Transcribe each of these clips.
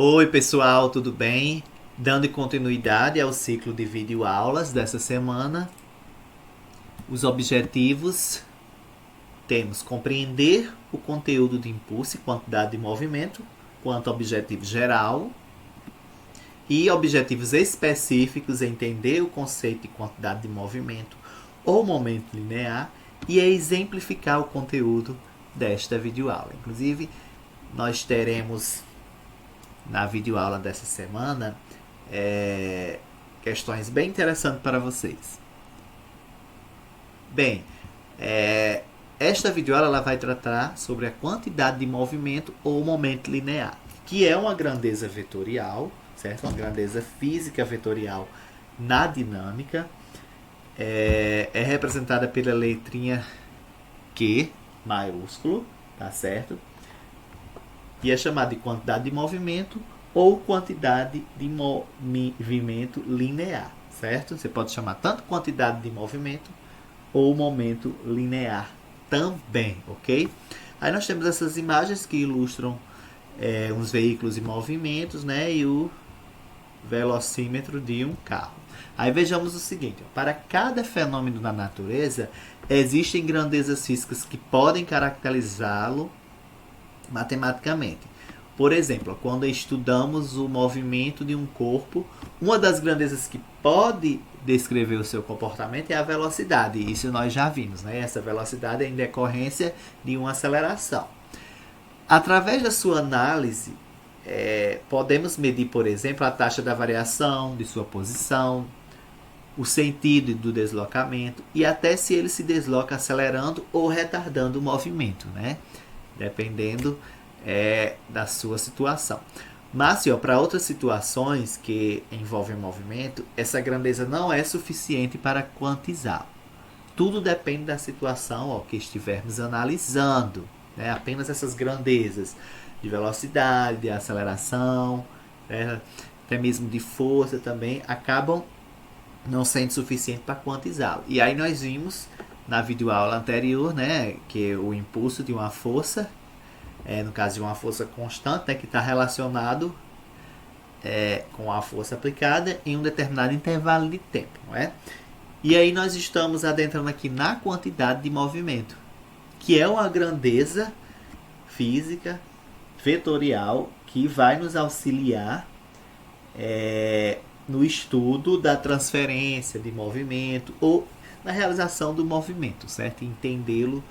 Oi, pessoal, tudo bem? Dando continuidade ao ciclo de videoaulas dessa semana, os objetivos temos compreender o conteúdo de impulso e quantidade de movimento, quanto objetivo geral, e objetivos específicos, entender o conceito de quantidade de movimento ou momento linear e exemplificar o conteúdo desta videoaula. Inclusive, nós teremos na videoaula dessa semana questões bem interessantes para vocês. Bem, esta videoaula ela vai tratar sobre a quantidade de movimento ou momento linear, que é uma grandeza vetorial, certo? Uma grandeza física vetorial na dinâmica. É representada pela letrinha Q maiúsculo, tá certo? E é chamada de quantidade de movimento ou quantidade de movimento linear, certo? Você pode chamar tanto quantidade de movimento ou momento linear também, ok? Aí nós temos essas imagens que ilustram uns veículos em movimentos, né? E o velocímetro de um carro. Aí vejamos o seguinte: para cada fenômeno da natureza, existem grandezas físicas que podem caracterizá-lo matematicamente. Por exemplo, quando estudamos o movimento de um corpo, uma das grandezas que pode descrever o seu comportamento é a velocidade. Isso nós já vimos, né? Essa velocidade é em decorrência de uma aceleração. Através da sua análise, podemos medir, por exemplo, a taxa da variação de sua posição, o sentido do deslocamento e até se ele se desloca acelerando ou retardando o movimento, né? Dependendo da sua situação. Mas, para outras situações que envolvem movimento, essa grandeza não é suficiente para quantizá-lo. Tudo depende da situação que estivermos analisando, né? Apenas essas grandezas de velocidade, de aceleração, né? Até mesmo de força também, acabam não sendo suficiente para quantizá-lo. E aí nós vimos na videoaula anterior, né, que o impulso de uma força, no caso de uma força constante, né, que está relacionado com a força aplicada em um determinado intervalo de tempo, não é? E aí nós estamos adentrando aqui na quantidade de movimento, que é uma grandeza física vetorial que vai nos auxiliar no estudo da transferência de movimento ou na realização do movimento, certo? Entendê-lo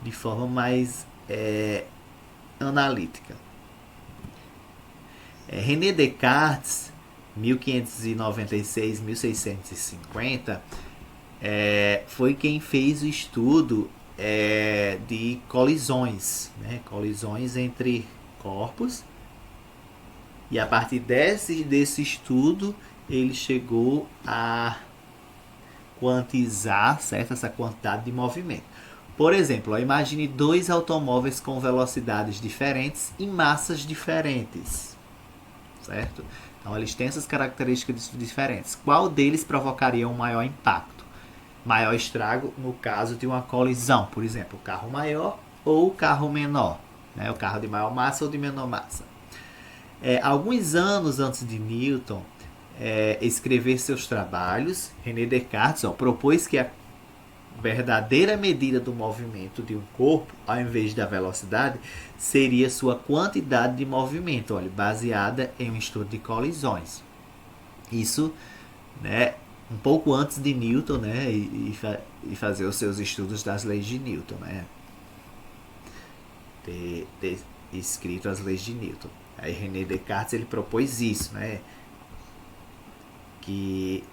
de forma mais analítica. René Descartes, 1596-1650, foi quem fez o estudo de colisões, né? Colisões entre corpos. E a partir desse estudo, ele chegou a quantizar, certo, essa quantidade de movimento. Por exemplo, imagine dois automóveis com velocidades diferentes e massas diferentes, certo? Então eles têm essas características diferentes. Qual deles provocaria um maior impacto? Maior estrago no caso de uma colisão, por exemplo, o carro maior ou o carro menor, né? O carro de maior massa ou de menor massa. Alguns anos antes de Newton escrever seus trabalhos, René Descartes propôs que a verdadeira medida do movimento de um corpo, ao invés da velocidade, seria sua quantidade de movimento, baseada em um estudo de colisões. Isso, né, um pouco antes de Newton, né, e fazer os seus estudos das leis de Newton, né, ter escrito as leis de Newton. Aí René Descartes ele propôs isso, né, que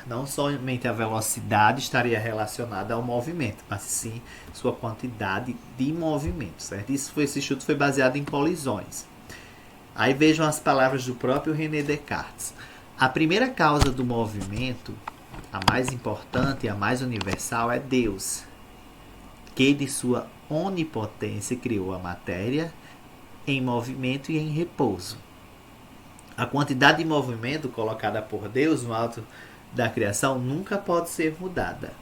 não somente a velocidade estaria relacionada ao movimento, mas sim sua quantidade de movimento, certo? Esse estudo foi baseado em colisões. Aí vejam as palavras do próprio René Descartes. A primeira causa do movimento, a mais importante e a mais universal, é Deus, que de sua onipotência criou a matéria em movimento e em repouso. A quantidade de movimento colocada por Deus no alto da criação nunca pode ser mudada.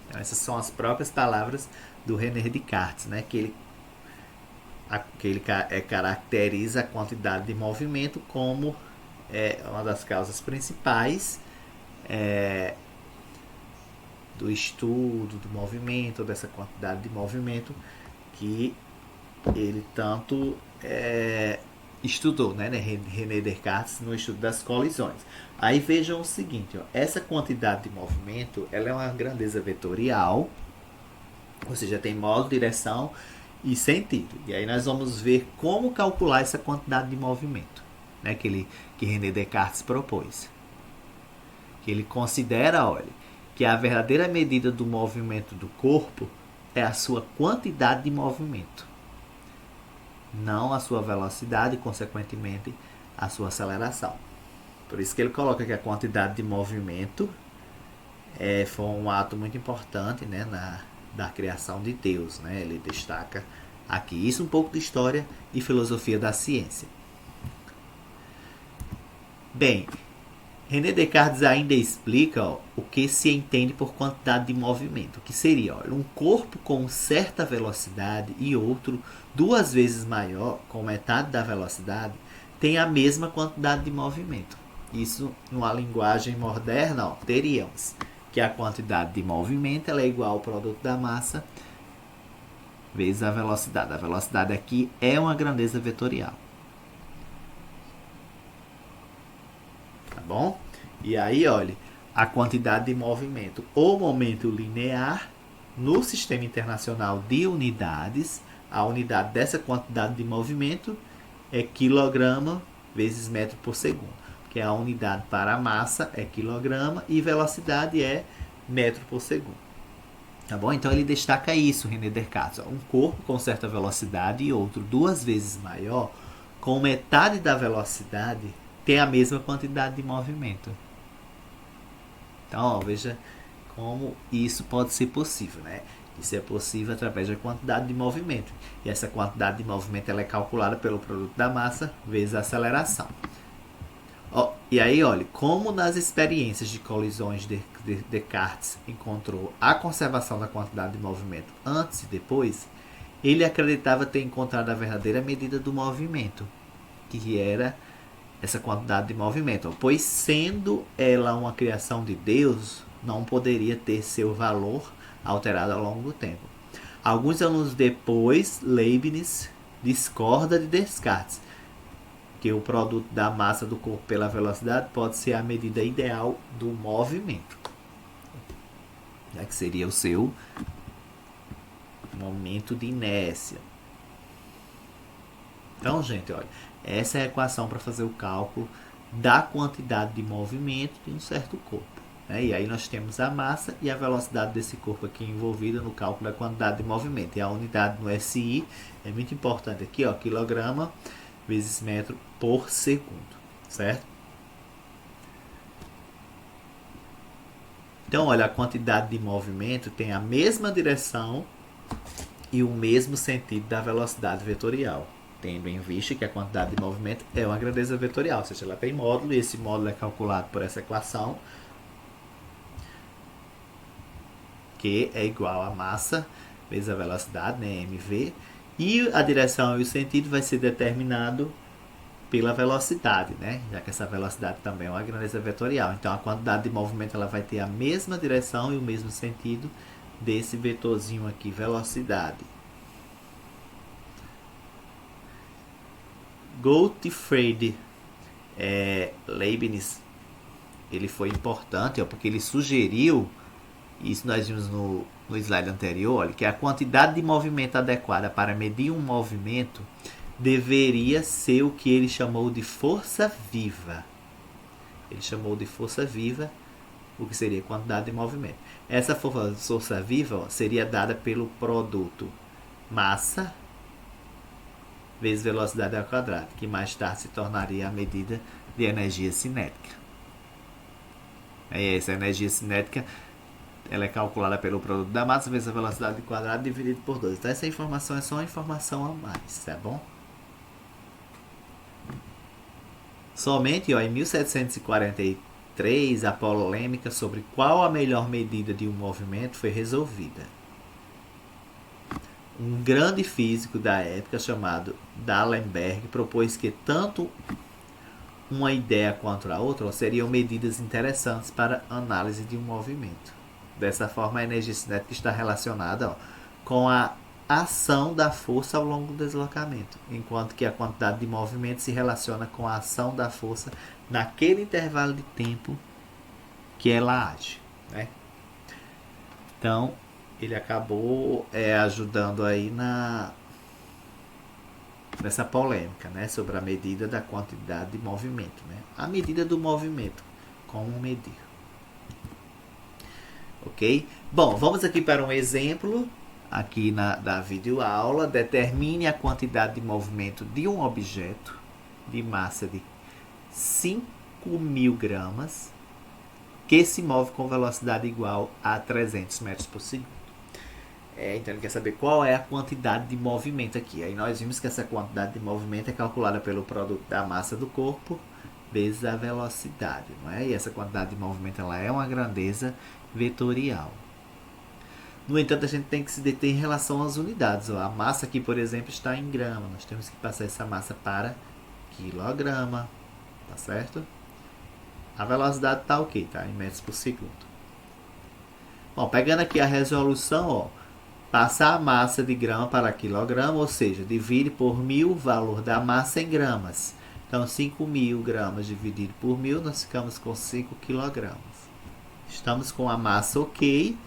Então, essas são as próprias palavras do René Descartes, né, que ele caracteriza a quantidade de movimento como uma das causas principais do estudo do movimento, dessa quantidade de movimento que ele tanto estudou, né? René Descartes no estudo das colisões. Aí vejam o seguinte, ó, essa quantidade de movimento, ela é uma grandeza vetorial, ou seja, tem modo, direção e sentido. E aí nós vamos ver como calcular essa quantidade de movimento, né? Que René Descartes propôs. Que ele considera, olha, que a verdadeira medida do movimento do corpo é a sua quantidade de movimento, não a sua velocidade e, consequentemente, a sua aceleração. Por isso que ele coloca que a quantidade de movimento foi um ato muito importante, né, da criação de Deus. Né? Ele destaca aqui. Isso um pouco de história e filosofia da ciência. Bem, René Descartes ainda explica o que se entende por quantidade de movimento, que seria um corpo com certa velocidade e outro 2 vezes maior, com metade da velocidade, tem a mesma quantidade de movimento. Isso, numa linguagem moderna, teríamos que a quantidade de movimento ela é igual ao produto da massa vezes a velocidade. A velocidade aqui é uma grandeza vetorial. Tá bom? E aí, olha, a quantidade de movimento ou momento linear no Sistema Internacional de Unidades, a unidade dessa quantidade de movimento é quilograma vezes metro por segundo, que a unidade para a massa é quilograma e velocidade é metro por segundo. Tá bom? Então ele destaca isso, René Descartes. Um corpo com certa velocidade e outro 2 vezes maior, com metade da velocidade, tem a mesma quantidade de movimento. Então, ó, veja como isso pode ser possível, né? Isso é possível através da quantidade de movimento. E essa quantidade de movimento ela é calculada pelo produto da massa vezes a aceleração. Ó, e aí, olha, como nas experiências de colisões Descartes encontrou a conservação da quantidade de movimento antes e depois, ele acreditava ter encontrado a verdadeira medida do movimento, que era essa quantidade de movimento, pois sendo ela uma criação de Deus, não poderia ter seu valor alterado ao longo do tempo. Alguns anos depois, Leibniz discorda de Descartes, que o produto da massa do corpo pela velocidade pode ser a medida ideal do movimento, que seria o seu momento de inércia. Então, gente, olha, essa é a equação para fazer o cálculo da quantidade de movimento de um certo corpo. Né? E aí nós temos a massa e a velocidade desse corpo aqui envolvida no cálculo da quantidade de movimento. E a unidade no SI é muito importante aqui, ó, quilograma vezes metro por segundo, certo? Então, olha, a quantidade de movimento tem a mesma direção e o mesmo sentido da velocidade vetorial, tendo em vista que a quantidade de movimento é uma grandeza vetorial, ou seja, ela tem módulo e esse módulo é calculado por essa equação, que é igual a massa vezes a velocidade, né, mv, e a direção e o sentido vai ser determinado pela velocidade, né, já que essa velocidade também é uma grandeza vetorial. Então a quantidade de movimento ela vai ter a mesma direção e o mesmo sentido desse vetorzinho aqui, velocidade. Gottfried Leibniz, ele foi importante, ó, porque ele sugeriu, isso nós vimos no slide anterior, olha, que a quantidade de movimento adequada para medir um movimento deveria ser o que ele chamou de força viva. Ele chamou de força viva o que seria a quantidade de movimento. Essa força viva, ó, seria dada pelo produto massa vezes velocidade ao quadrado, que mais tarde se tornaria a medida de energia cinética. Essa energia cinética ela é calculada pelo produto da massa vezes a velocidade ao quadrado dividido por 2. Então essa informação é só uma informação a mais, tá bom? Somente, ó, em 1743, a polêmica sobre qual a melhor medida de um movimento foi resolvida. Um grande físico da época chamado D'Alembert propôs que tanto uma ideia quanto a outra seriam medidas interessantes para análise de um movimento. Dessa forma, a energia cinética está relacionada com a ação da força ao longo do deslocamento, enquanto que a quantidade de movimento se relaciona com a ação da força naquele intervalo de tempo que ela age, né? Então, ele acabou ajudando aí nessa polêmica, né, sobre a medida da quantidade de movimento, né? A medida do movimento, como medir. Ok? Bom, vamos aqui para um exemplo aqui da videoaula. Determine a quantidade de movimento de um objeto de massa de 5.000 gramas que se move com velocidade igual a 300 metros por segundo. Então ele quer saber qual é a quantidade de movimento aqui. Aí nós vimos que essa quantidade de movimento é calculada pelo produto da massa do corpo vezes a velocidade, não é? E essa quantidade de movimento ela é uma grandeza vetorial. No entanto, a gente tem que se deter em relação às unidades. A massa aqui, por exemplo, está em grama. Nós temos que passar essa massa para quilograma, tá certo? A velocidade está ok, tá em metros por segundo. Bom, pegando aqui a resolução, passa a massa de grama para quilograma, ou seja, divide por 1000 o valor da massa em gramas. Então, 5.000 gramas dividido por 1000, nós ficamos com 5 quilogramas. Estamos com a massa ok.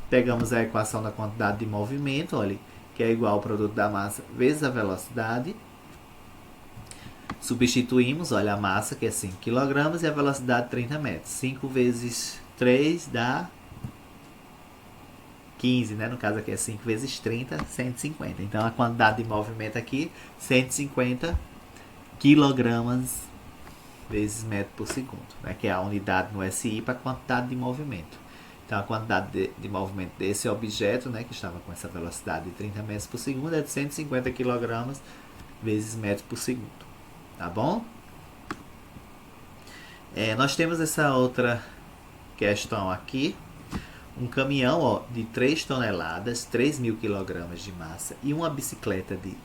Pegamos a equação da quantidade de movimento, olha, que é igual ao produto da massa vezes a velocidade. Substituímos, olha, a massa que é 5 kg e a velocidade 30 metros. 5 vezes 3 dá 15, né? No caso aqui é 5 vezes 30, 150. Então a quantidade de movimento aqui, 150 kg vezes metro por segundo, né? Que é a unidade no SI para a quantidade de movimento. Então a quantidade de movimento desse objeto, né, que estava com essa velocidade de 30 metros por segundo, é de 150 kg vezes metro por segundo. Tá bom? Nós temos essa outra questão aqui. Um caminhão de 3 toneladas, 3.000 kg de massa e uma bicicleta de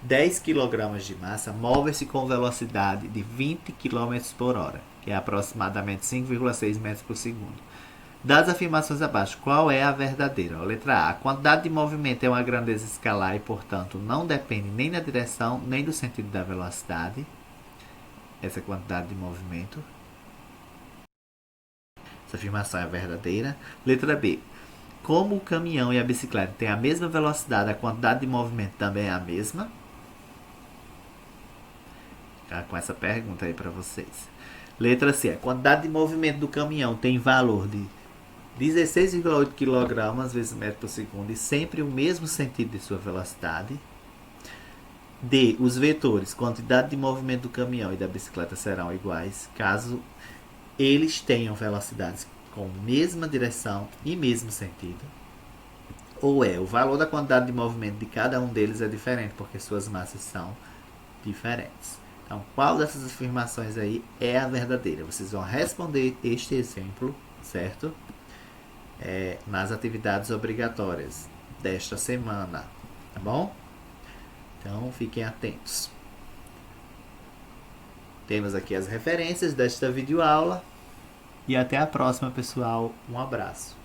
10 kg de massa move-se com velocidade de 20 km por hora, que é aproximadamente 5,6 metros por segundo. Das afirmações abaixo, qual é a verdadeira? Letra A. A quantidade de movimento é uma grandeza escalar e, portanto, não depende nem da direção nem do sentido da velocidade. Essa quantidade de movimento. Essa afirmação é verdadeira. Letra B. Como o caminhão e a bicicleta têm a mesma velocidade, a quantidade de movimento também é a mesma. Com essa pergunta aí para vocês. Letra C. A quantidade de movimento do caminhão tem valor de 16,8 kg vezes metro por segundo e sempre o mesmo sentido de sua velocidade. D. Os vetores, quantidade de movimento do caminhão e da bicicleta serão iguais caso eles tenham velocidades com mesma direção e mesmo sentido. Ou o valor da quantidade de movimento de cada um deles é diferente porque suas massas são diferentes. Então, qual dessas afirmações aí é a verdadeira? Vocês vão responder este exemplo, certo? Nas atividades obrigatórias desta semana, tá bom? Então fiquem atentos. Temos aqui as referências desta videoaula e até a próxima, pessoal. Um abraço.